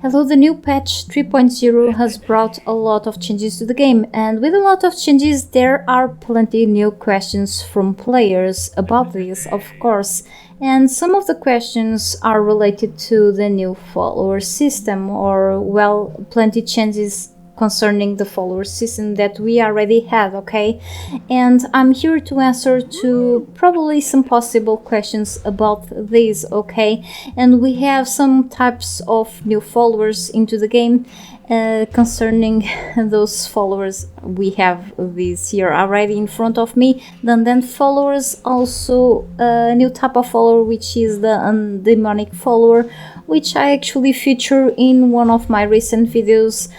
Hello, the new patch 3.0 has brought a lot of changes to the game, and with a lot of changes there are plenty new questions from players about this, of course, and some of the questions are related to the new follower system, or well, plenty changes concerning the follower system that we already have, okay? And I'm here to answer to probably some possible questions about this, okay? And we have some types of new followers into the game. Concerning those followers, we have this here already in front of me. The Undead Followers, also a new type of follower, which is the Undemonic Follower, which I actually feature in one of my recent videos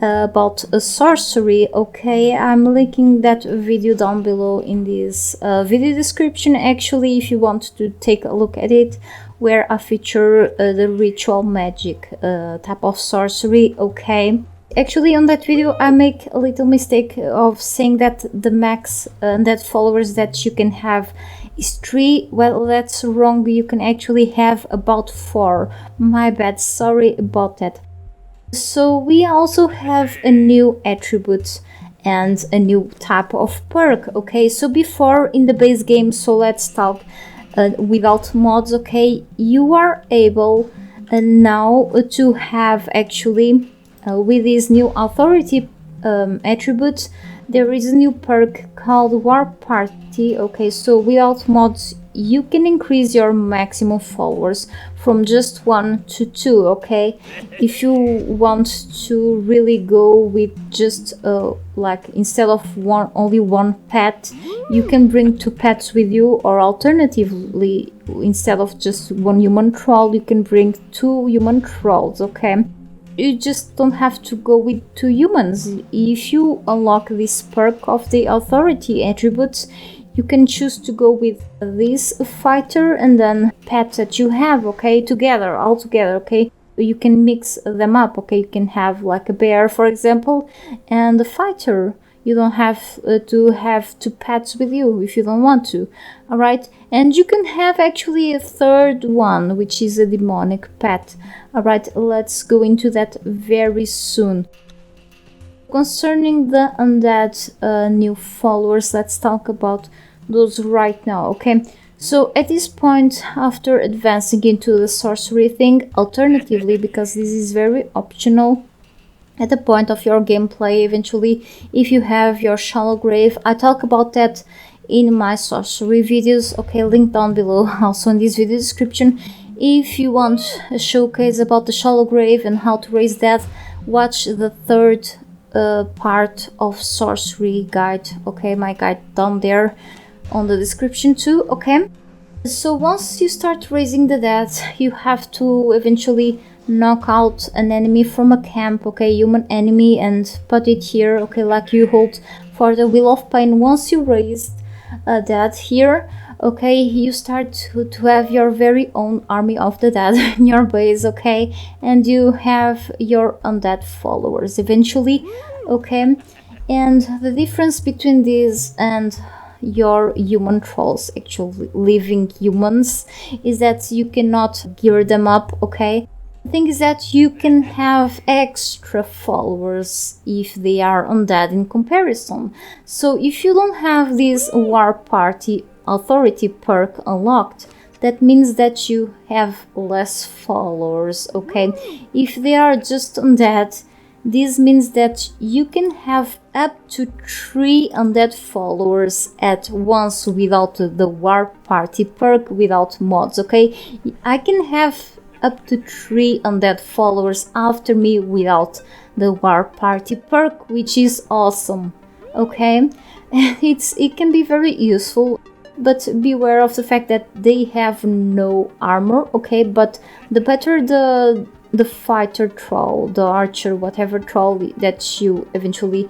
about sorcery. Okay, I'm linking that video down below in this video description, actually, if you want to take a look at it, where I feature the ritual magic type of sorcery. Okay, actually on that video I make a little mistake of saying that the max Undead Followers that you can have is 3. Well, that's wrong, you can actually have about 4. My bad, sorry about that. So we also have a new attribute and a new type of perk, okay? So before in the base game, so let's talk without mods, okay? You are able now to have actually with this new authority attribute, there is a new perk called War Party, okay? So without mods you can increase your maximum followers from just 1 to 2, okay? If you want to really go with just like instead of only one pet, you can bring 2 pets with you, or alternatively, instead of just 1 human troll, you can bring 2 human trolls, okay? You just don't have to go with 2 humans. If you unlock this perk of the authority attributes, you can choose to go with this fighter and then pets that you have, okay, together, all together, okay? You can mix them up, okay? You can have like a bear, for example, and a fighter. You don't have to have 2 pets with you if you don't want to, alright? And you can have actually a third one, which is a demonic pet. Alright, let's go into that very soon. Concerning the undead new followers, let's talk about those right now, okay? So at this point, after advancing into the sorcery thing, alternatively, because this is very optional, at the point of your gameplay, eventually, if you have your shallow grave, I talk about that in my sorcery videos, okay, link down below, also in this video description. If you want a showcase about the shallow grave and how to raise that, watch the third part of sorcery guide, okay, my guide down there on the description too, okay? So once you start raising the dead, you have to eventually knock out an enemy from a camp, okay, human enemy, and put it here, okay, like you hold for the Wheel of Pain. Once you raised that here, okay, you start to have your very own army of the dead in your base, okay, and you have your undead followers eventually, okay? And the difference between this and your human trolls, actually living humans, is that you cannot gear them up, okay? The thing is that you can have extra followers if they are undead in comparison. So if you don't have this War Party authority perk unlocked, that means that you have less followers, okay? If they are just undead, this means that you can have up to 3 undead followers at once without the War Party perk, without mods, okay? I can have up to 3 undead followers after me without the War Party perk, which is awesome, okay? It can be very useful, but beware of the fact that they have no armor, okay? But the better the fighter troll, the archer, whatever troll that you eventually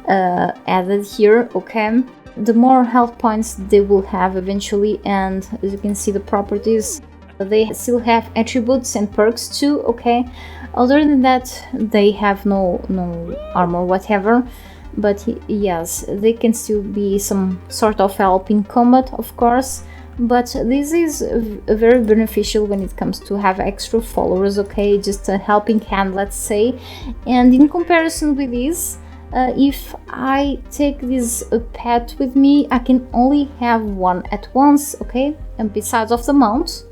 added here, okay, the more health points they will have eventually. And as you can see, the properties, they still have attributes and perks too, okay? Other than that, they have no armor, whatever. But yes, they can still be some sort of help in combat, of course, but this is very beneficial when it comes to have extra followers, okay, just a helping hand, let's say. And in comparison with this, if I take this pet with me, I can only have one at once, okay, and besides of the mount,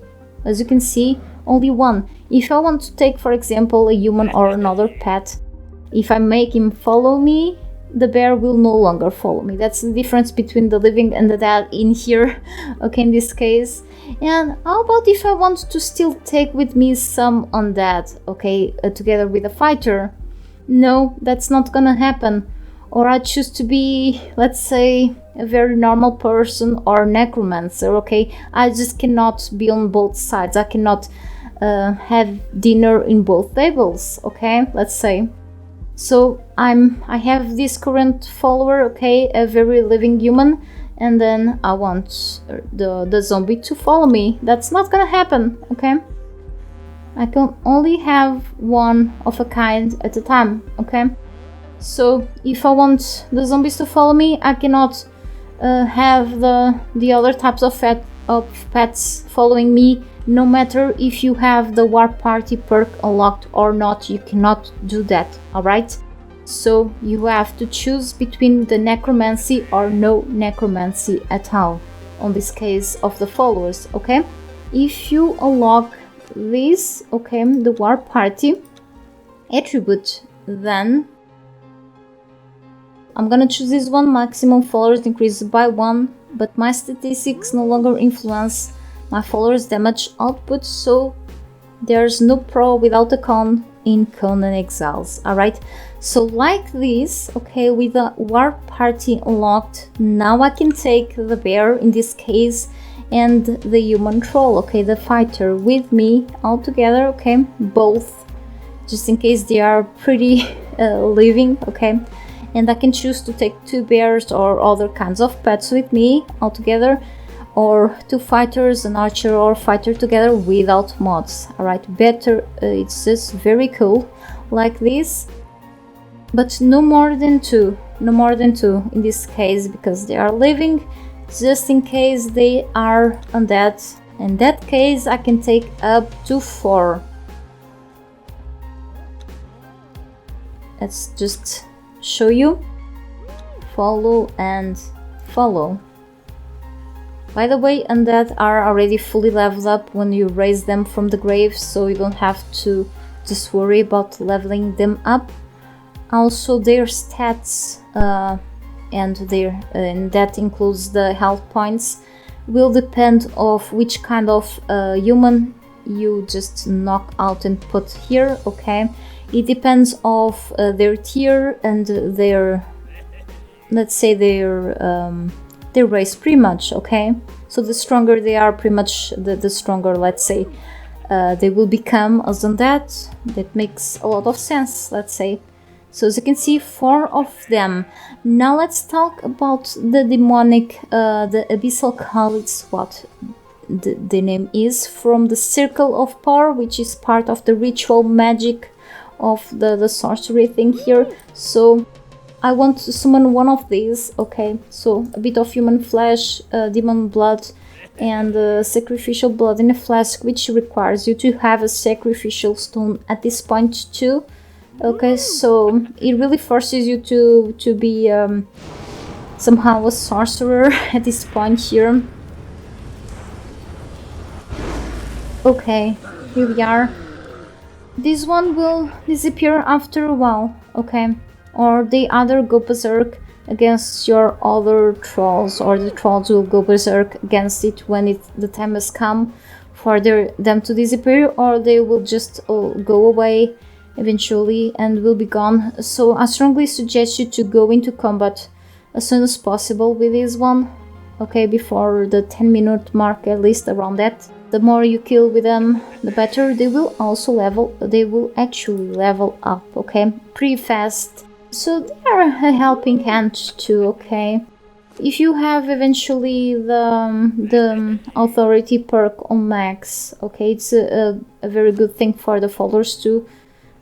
as you can see, only one. If I want to take, for example, a human or another pet, if I make him follow me, the bear will no longer follow me. That's the difference between the living and the dead in here, okay, in this case. And how about if I want to still take with me some undead, okay, together with a fighter? No, that's not gonna happen. Or I choose to be, let's say, a very normal person or necromancer, okay? I just cannot be on both sides. I cannot have dinner in both tables, okay, let's say. So I have this current follower, okay, a very living human, and then I want the zombie to follow me. That's not gonna happen, okay? I can only have one of a kind at a time, okay? So if I want the zombies to follow me, I cannot have the other types of pets following me. No matter if you have the War Party perk unlocked or not, you cannot do that, alright? So you have to choose between the necromancy or no necromancy at all, on this case of the followers, okay? If you unlock this, okay, the War Party attribute, then I'm gonna choose this one, maximum followers increased by 1, but my statistics no longer influence my followers damage output, so there's no pro without a con in Conan Exiles, alright? So like this, okay, with the War Party unlocked, now I can take the bear in this case and the human troll, okay, the fighter with me all together, okay, both, just in case they are pretty living, okay? And I can choose to take 2 bears or other kinds of pets with me all together, or 2 fighters, an archer or fighter together without mods, alright? Better, it's just very cool like this, but no more than 2, no more than 2 in this case, because they are living, just in case they are undead. In that case I can take up to 4. Let's just show you. Follow and follow. By the way, undead are already fully leveled up when you raise them from the grave, so you don't have to just worry about leveling them up. Also their stats and that includes the health points will depend of which kind of human you just knock out and put here, okay? It depends of their tier and their, let's say, their race pretty much, okay? So the stronger they are, pretty much the stronger, let's say, they will become as undead. That makes a lot of sense, let's say. So as you can see, 4 of them. Now let's talk about the demonic, the Abyssal Call. It's what the name is, from the Circle of Power, which is part of the ritual magic of the sorcery thing here. So I want to summon one of these, okay? So a bit of human flesh, demon blood, and sacrificial blood in a flask, which requires you to have a sacrificial stone at this point too. Okay, so it really forces you to be somehow a sorcerer at this point here. Okay, here we are. This one will disappear after a while, okay? Or they either go berserk against your other trolls, or the trolls will go berserk against it when the time has come for them to disappear, or they will just go away eventually and will be gone. So I strongly suggest you to go into combat as soon as possible with this one, okay, before the 10-minute mark, at least around that. The more you kill with them, the better. They will actually level up, okay, pretty fast. So they are a helping hand too, okay. If you have eventually the authority perk on max, okay, it's a very good thing for the followers too.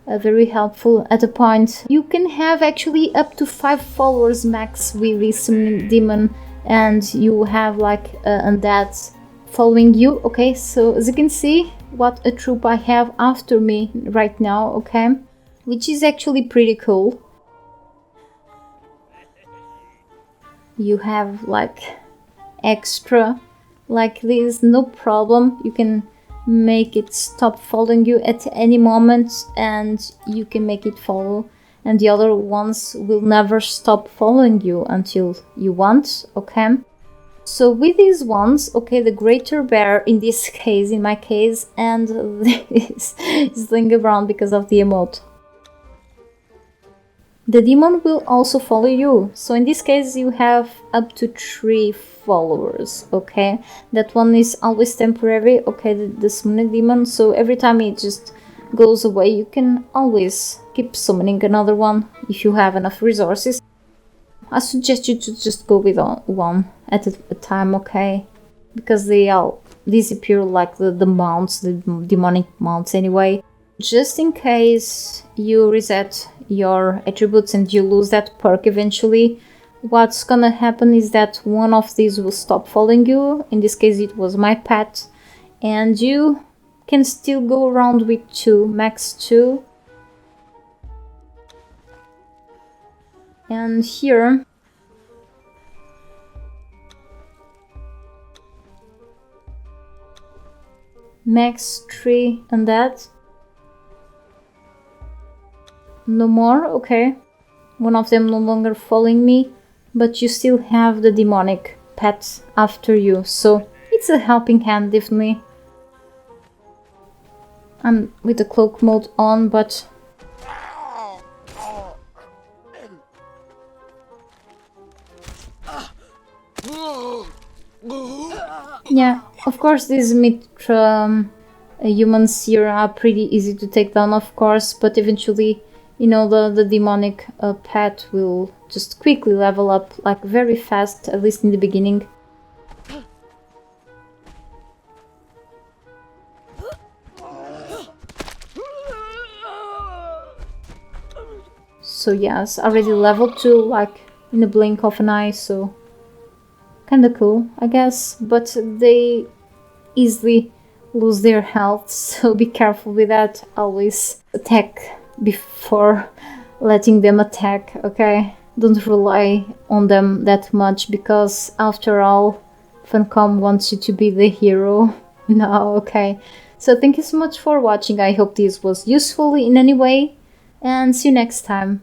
Very helpful at a point. You can have actually up to 5 followers max with this demon, and you have like undead following you. Okay, so as you can see, what a troop I have after me right now, okay, which is actually pretty cool. You have like extra like this, no problem. You can make it stop following you at any moment and you can make it follow, and the other ones will never stop following you until you want, okay. So with these ones, okay, the greater bear in this case, in my case, and this is laying around because of the emote. The demon will also follow you. So in this case you have up to 3 followers, okay. That one is always temporary, okay, the summoning demon. So every time it just goes away, you can always keep summoning another one if you have enough resources. I suggest you to just go with one at a time, okay? Because they all disappear like the mounts, the demonic mounts anyway. Just in case you reset your attributes and you lose that perk eventually, what's gonna happen is that one of these will stop following you. In this case it was my pet, and you can still go around with 2, max 2. And here max 3 undead. No more, okay. One of them no longer following me, but you still have the demonic pet after you, so it's a helping hand, definitely. I'm with the cloak mode on, but yeah, of course these Mitra humans here are pretty easy to take down, of course, but eventually, you know, the demonic pet will just quickly level up, like very fast, at least in the beginning. So yes, already level 2, like in the blink of an eye, so kinda cool, I guess, but they easily lose their health, so be careful with that. Always attack before letting them attack, okay? Don't rely on them that much, because after all, Funcom wants you to be the hero. No, okay? So thank you so much for watching. I hope this was useful in any way, and see you next time.